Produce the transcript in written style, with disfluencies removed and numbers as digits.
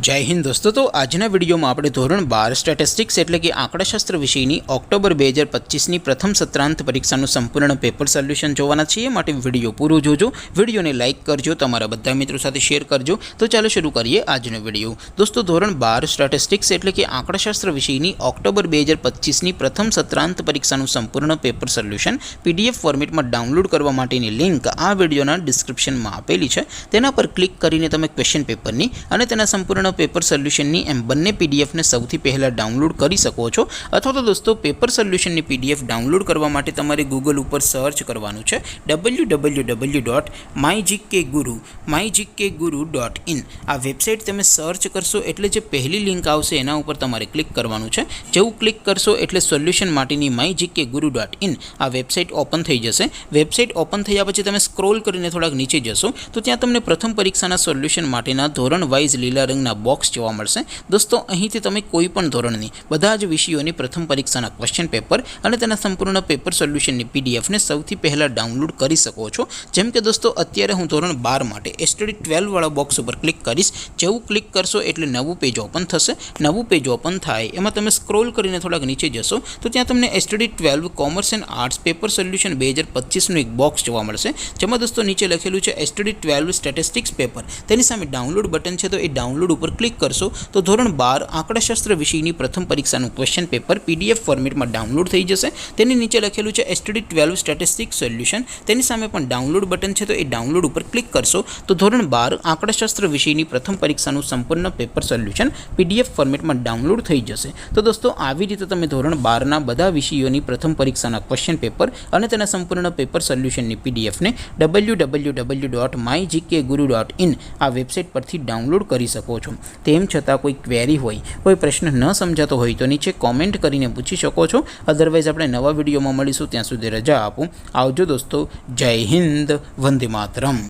जय हिंद दोस्तों। तो आजना विडियो में આપણે ધોરણ 12 સ્ટેટિસ્ટિક્સ એટલે કે આંકડાશાસ્ત્ર વિષયની ઓક્ટોબર 2025ની પ્રથમ સત્રાંત પરીક્ષાનું સંપૂર્ણ પેપર સોલ્યુશન જોવાના છીએ। માટે વિડિયો પૂરો જોજો, વિડિયોને લાઈક કરજો, તમારા બધા મિત્રો સાથે શેર કરજો। તો ચાલો શરૂ કરીએ આજનો વિડિયો। દોસ્તો ધોરણ 12 સ્ટેટિસ્ટિક્સ એટલે કે આંકડાશાસ્ત્ર વિષયની ઓક્ટોબર 2025ની પ્રથમ સત્રાંત પરીક્ષાનું સંપૂર્ણ પેપર સોલ્યુશન પીડીએફ ફોર્મેટમાં ડાઉનલોડ કરવા માટેની લિંક આ વિડિયોના ડિસ્ક્રિપ્શનમાં આપેલી છે। તેના પર ક્લિક કરીને તમે ક્વેશ્ચન પેપરની અને તેના સંપૂર્ણ पेपर सोल्यूशन एम बने पीडीएफ ने सौथी पहला डाउनलॉड कर सको छो। अथवा तो दोस्तों पेपर सोल्यूशन पीडीएफ डाउनलॉड करवा माटे तमारे गूगल पर सर्च करवानुं छे www.mygkguru.in। आ वेबसाइट तमे सर्च करशो एटले जे पहली लिंक आवशे एना उपर तमारे क्लिक करवानुं छे। जेवुं क्लिक करशो एटले सोल्यूशन माटेनी mygkguru.in आ वेबसाइट ओपन थई जशे। वेबसाइट ओपन थया पछी तमे स्क्रॉल करीने थोड़ाक नीचे जशो तो त्यां तमने प्रथम परीक्षाना सोल्यूशन माटेना धोरण वाइज लीला रंगना बॉक्स जोवा मळशे। दोस्तों અહીંથી તમે કોઈ પણ ધોરણની બધા જ વિષયોની પ્રથમ પરીક્ષાના ક્વેશ્ચન પેપર અને તેના સંપૂર્ણ પેપર સોલ્યુશનની પીડીએફ ને સૌથી પહેલા ડાઉનલોડ કરી શકો છો। જેમ કે દોસ્તો અત્યારે હું ધોરણ 12 માટે એસટીડી 12 વાળા બોક્સ ઉપર ક્લિક કરીશ। જેવું ક્લિક કરશો એટલે નવું પેજ ઓપન થશે। નવું પેજ ઓપન થાય એમાં તમે સ્ક્રોલ કરીને થોડાક નીચે જશો તો ત્યાં તમને STD 12 commerce and arts paper solution 2025 નું એક બોક્સ જોવા મળશે। જેમાં દોસ્તો નીચે લખેલું છે એસટીડી 12 સ્ટેટિસ્ટિક્સ પેપર, તેની સામે ડાઉનલોડ બટન છે। તો એ ડાઉનલોડ ઉપર क्लिक करशो तो धोरण 12 आंकड़ाशास्त्र विषयनी प्रथम परीक्षाનું क्वेश्चन पेपर पीडीएफ फॉर्मेट में डाउनलॉड थई जशे। तेनी नीचे लखेलुं छे एसटीडी 12 स्टेटिस्टिक्स सोल्यूशन, तेनी सामे पण डाउनलॉड बटन छे। तो ए डाउनलॉड पर क्लिक करशो तो धोरण 12 आंकड़ाशास्त्र विषयनी प्रथम परीक्षाનું संपूर्ण पेपर सोल्यूशन पीडीएफ फॉर्मेट में डाउनलॉड थई जशे। तो दोस्तों આવી રીતે તમે ધોરણ 12 ના બધા વિષયોની પ્રથમ પરીક્ષાના ક્વેશ્ચન પેપર અને તેના સંપૂર્ણ પેપર સોલ્યુશનની પીડીએફ ને www.mygkguru.in આ વેબસાઇટ પરથી ડાઉનલોડ કરી શકો છો। तेम छतां कोई क्वेरी होय, कोई प्रश्न न समजातो होय तो नीचे कॉमेंट करीने पूछी शको छो। अदरवाइज आपणे नवा विडियोमां मळीशुं, त्यां सुधी रजा आपो। आवजो दोस्तों। जय हिंद, वंदे मातरम।